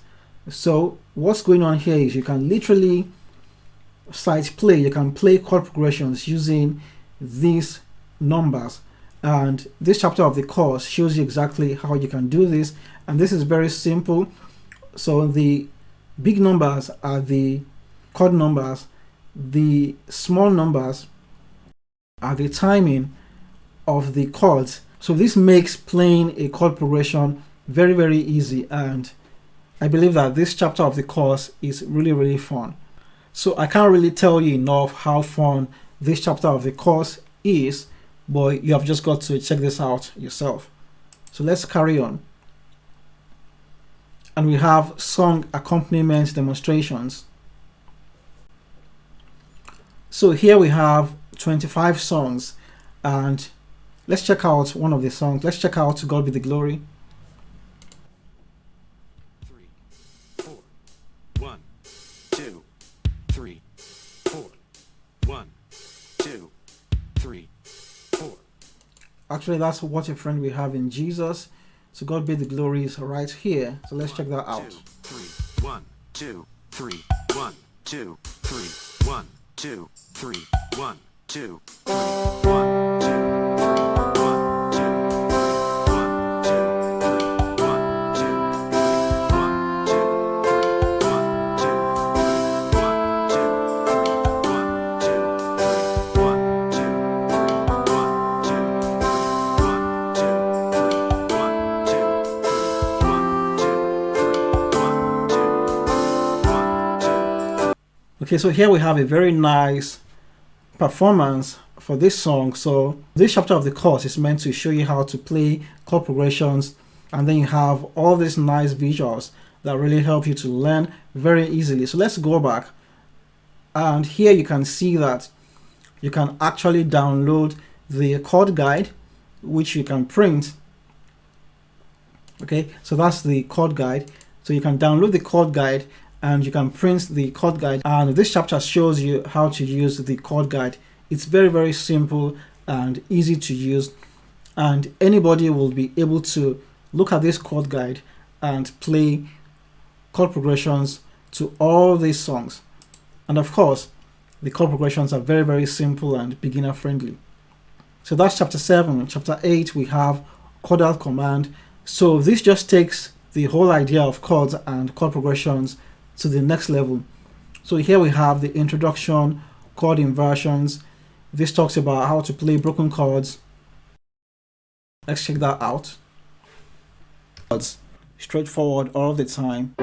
So what's going on here is you can literally sight play, you can play chord progressions using these numbers. And this chapter of the course shows you exactly how you can do this. And this is very simple. So the big numbers are the chord numbers. The small numbers are the timing of the chords. So this makes playing a chord progression very, very easy. And I believe that this chapter of the course is really, really fun. So I can't really tell you enough how fun this chapter of the course is, but you have just got to check this out yourself. So let's carry on. And we have song accompaniment demonstrations. So here we have 25 songs, and let's check out one of the songs. Let's check out To God Be the Glory. 3, 4. 1, 2, 3, 4. Actually, that's what a friend we have in Jesus. So God be the glory is right here. So let's check that out. 2, 3, 1, 2, 3, 1, 2, 3, 1, 2, 3, 1, 2, 3, 1, 2, Okay, so here we have a very nice performance for this song. So this chapter of the course is meant to show you how to play chord progressions, and then you have all these nice visuals that really help you to learn very easily. So let's go back, and here you can see that you can actually download the chord guide, which you can print. Okay, so that's the chord guide. So you can download the chord guide and you can print the chord guide, and this chapter shows you how to use the chord guide. It's very, very simple and easy to use, and anybody will be able to look at this chord guide and play chord progressions to all these songs. And of course, the chord progressions are very, very simple and beginner friendly. So that's chapter 7. Chapter 8, we have chordal command. So this just takes the whole idea of chords and chord progressions to the next level. So here we have the introduction, chord inversions. This talks about how to play broken chords. Let's check that out. Chords, straightforward all the time.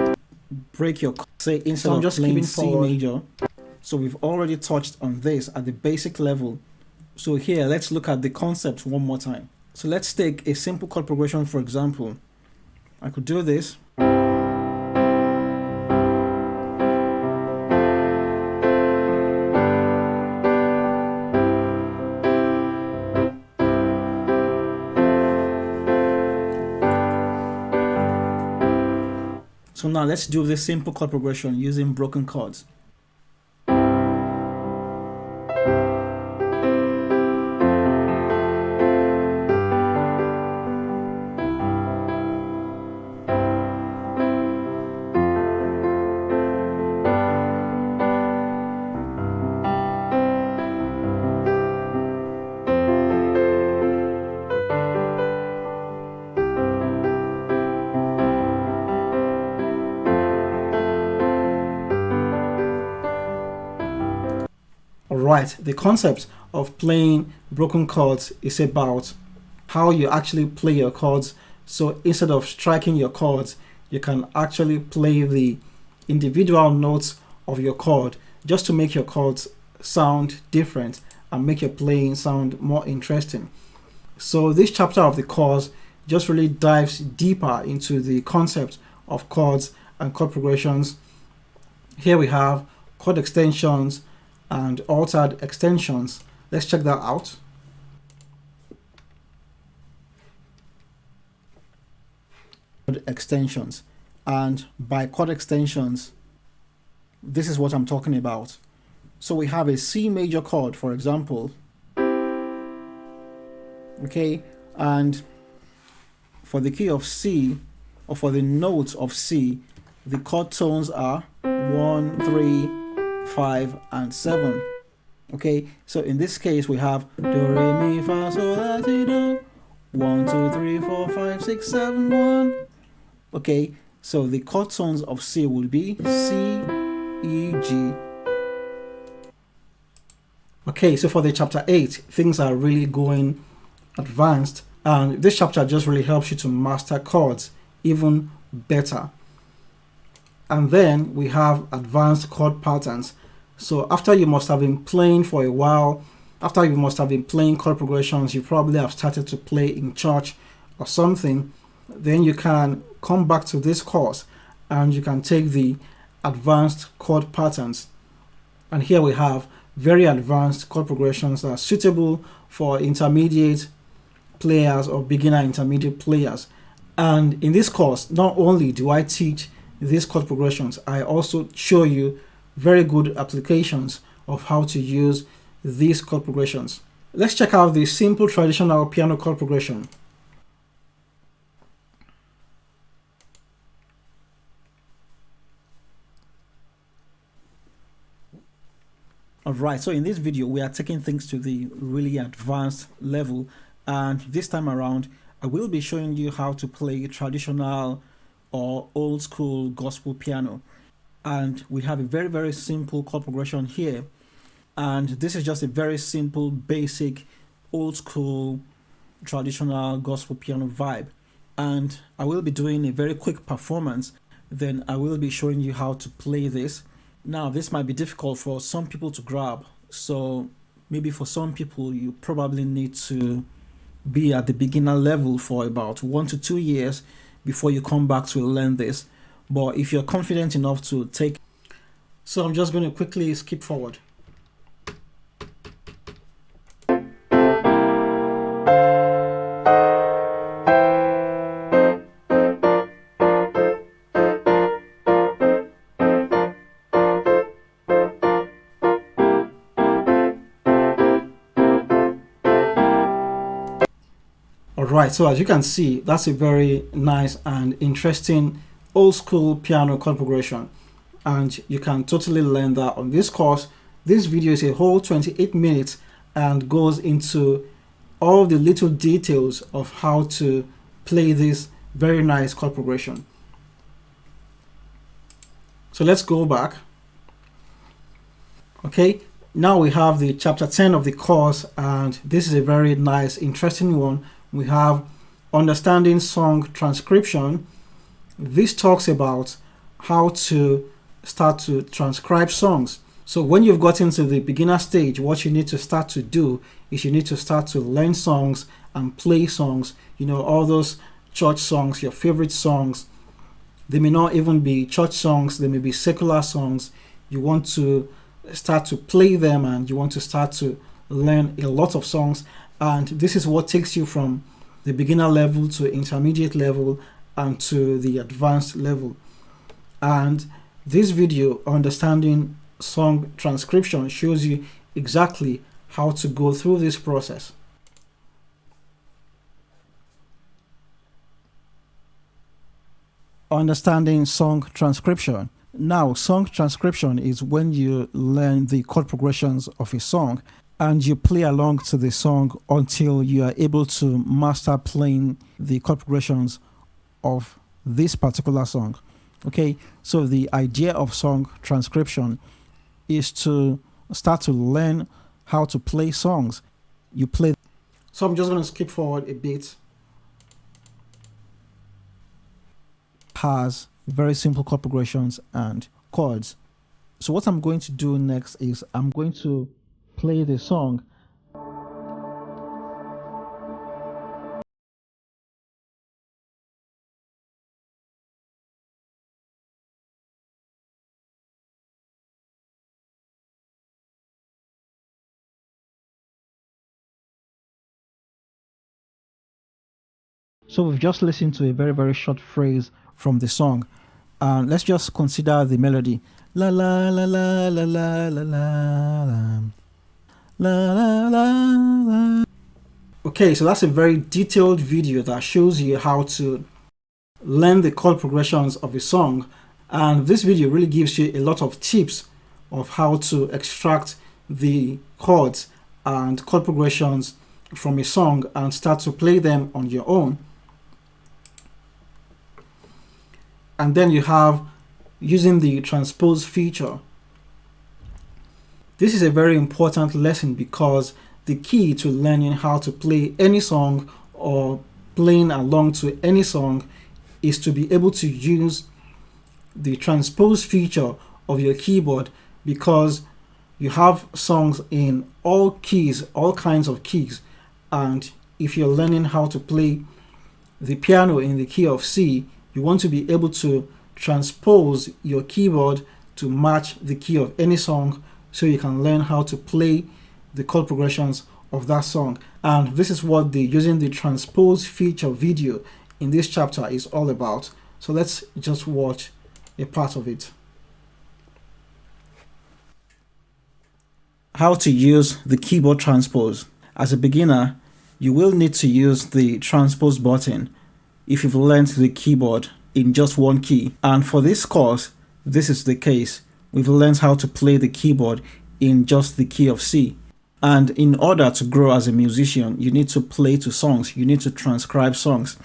Break your chord. Say instead of just playing C major. So we've already touched on this at the basic level. So here, let's look at the concept one more time. So let's take a simple chord progression, for example. I could do this. So now let's do this simple chord progression using broken chords. Right, the concept of playing broken chords is about how you actually play your chords. So instead of striking your chords, you can actually play the individual notes of your chord just to make your chords sound different and make your playing sound more interesting. So this chapter of the course just really dives deeper into the concept of chords and chord progressions. Here we have chord extensions and altered extensions. Let's check that out. Chord extensions, and by chord extensions, this is what I'm talking about. So we have a C major chord, for example, okay, and for the key of C, or for the notes of C, the chord tones are 1, 3, 5, and 7. Okay, so in this case we have do, re, mi, fa, sol, la, si, do. 1, 2, 3, 4, 5, 6, 7, 1. Okay, so the chord tones of C will be C, E, G. Okay, so for the chapter 8, things are really going advanced, and this chapter just really helps you to master chords even better. And then we have advanced chord patterns. So after you must have been playing for a while, after you must have been playing chord progressions, you probably have started to play in church or something, then you can come back to this course and you can take the advanced chord patterns. And here we have very advanced chord progressions that are suitable for intermediate players or beginner intermediate players. And in this course, not only do I teach these chord progressions, I also show you very good applications of how to use these chord progressions. Let's check out the simple traditional piano chord progression. Alright, so in this video we are taking things to the really advanced level, and this time around I will be showing you how to play traditional or old school gospel piano. And we have a very simple chord progression here, and this is just a very simple basic old school traditional gospel piano vibe. And I will be doing a very quick performance, then I will be showing you how to play this. Now this might be difficult for some people to grab, so maybe for some people you probably need to be at the beginner level for about 1 to 2 years before you come back to learn this. But if you're confident enough to take, so I'm just going to quickly skip forward. Alright, so as you can see, that's a very nice and interesting old school piano chord progression, and you can totally learn that on this course. This video is a whole 28 minutes and goes into all the little details of how to play this very nice chord progression. So let's go back. Okay, now we have the chapter 10 of the course, and this is a very nice, interesting one. We have understanding song transcription. This talks about how to start to transcribe songs. So when you've gotten to the beginner stage, what you need to start to do is you need to start to learn songs and play songs. You know, all those church songs, your favorite songs. They may not even be church songs, they may be secular songs. You want to start to play them, and you want to start to learn a lot of songs. And this is what takes you from the beginner level to intermediate level and to the advanced level. And this video, understanding song transcription, shows you exactly how to go through this process. Understanding song transcription. Now, song transcription is when you learn the chord progressions of a song and you play along to the song until you are able to master playing the chord progressions of this particular song. Okay, so the idea of song transcription is to start to learn how to play songs. You play. So I'm just going to skip forward a bit. Has very simple chord progressions and chords. So what I'm going to do next is I'm going to play the song. So we've just listened to a very short phrase from the song, and let's just consider the melody. La la la la la la la la la la la la. Okay, so that's a very detailed video that shows you how to learn the chord progressions of a song, and this video really gives you a lot of tips of how to extract the chords and chord progressions from a song and start to play them on your own. And then you have using the transpose feature. This is a very important lesson because the key to learning how to play any song or playing along to any song is to be able to use the transpose feature of your keyboard, because you have songs in all keys, all kinds of keys, and if you're learning how to play the piano in the key of C, you want to be able to transpose your keyboard to match the key of any song so you can learn how to play the chord progressions of that song. And this is what the using the transpose feature video in this chapter is all about. So let's just watch a part of it. How to use the keyboard transpose. as a beginner, you will need to use the transpose button if you've learned the keyboard in just one key. And for this course, this is the case. We've learned how to play the keyboard in just the key of C. And in order to grow as a musician, you need to play to songs. You need to transcribe songs,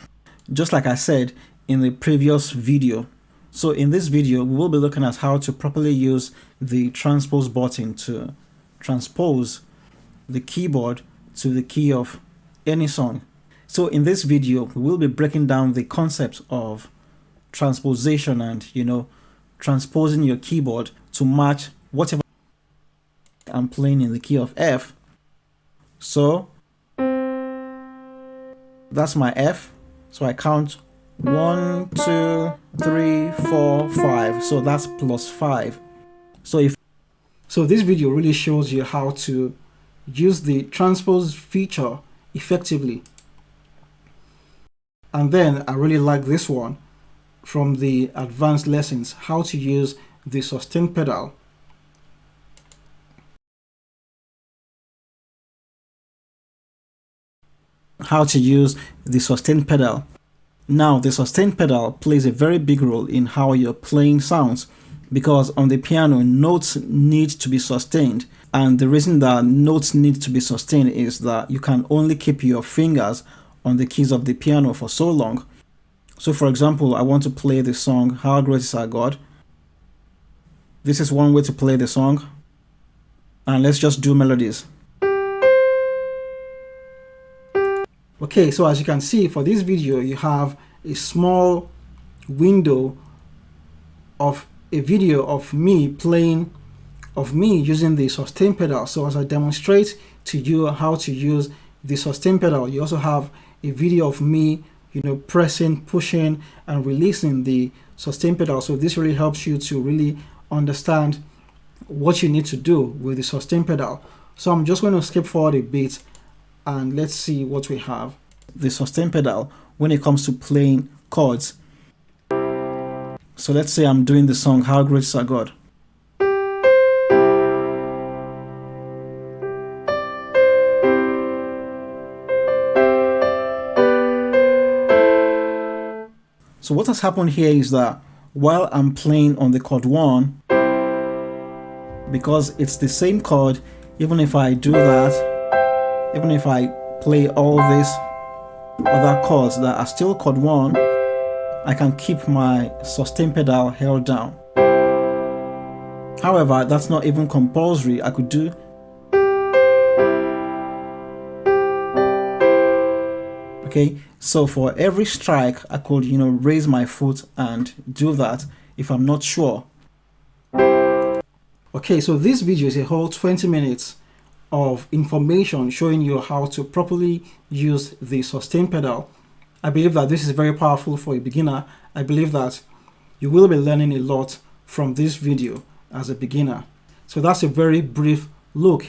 just like I said in the previous video. So in this video, we will be looking at how to properly use the transpose button to transpose the keyboard to the key of any song. So in this video, we will be breaking down the concepts of transposition and, transposing your keyboard to match whatever I'm playing in the key of F. So that's my F. So I count 1, 2, 3, 4, 5. So that's +5. So this video really shows you how to use the transpose feature effectively. And then I really like this one from the advanced lessons, how to use the sustain pedal. How to use the sustain pedal. Now, the sustain pedal plays a very big role in how your playing sounds, because on the piano, notes need to be sustained. And the reason that notes need to be sustained is that you can only keep your fingers on the keys of the piano for so long. So for example, I want to play the song, How Great Is Our God. This is one way to play the song. And let's just do melodies. Okay, so as you can see for this video, you have a small window of a video of me using the sustain pedal. So as I demonstrate to you how to use the sustain pedal, you also have a video of me, pressing, pushing, and releasing the sustain pedal. So this really helps you to really understand what you need to do with the sustain pedal. So I'm just going to skip forward a bit and let's see what we have. The sustain pedal when it comes to playing chords. So let's say I'm doing the song How Great Is Our God. So what has happened here is that while I'm playing on the chord 1, because it's the same chord, even if I do that, even if I play all these other chords that are still chord 1, I can keep my sustain pedal held down. However, that's not even compulsory. I could do okay, so for every strike I could raise my foot and do that if I'm not sure. Okay, so this video is a whole 20 minutes of information showing you how to properly use the sustain pedal. I believe that this is very powerful for a beginner. I believe that you will be learning a lot from this video as a beginner. So that's a very brief look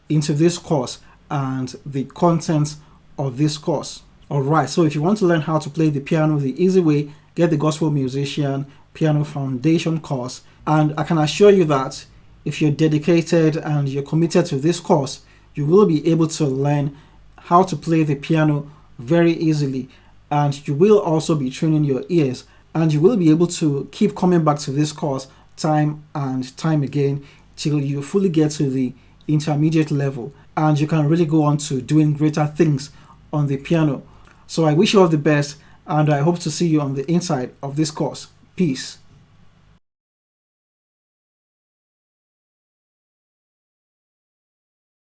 into this course and the contents of this course. Alright, so if you want to learn how to play the piano the easy way, get the Gospel Musician Piano Foundation course. And I can assure you that if you're dedicated and you're committed to this course, you will be able to learn how to play the piano very easily. And you will also be training your ears, and you will be able to keep coming back to this course time and time again till you fully get to the intermediate level, and you can really go on to doing greater things on the piano. So I wish you all the best, and I hope to see you on the inside of this course. Peace.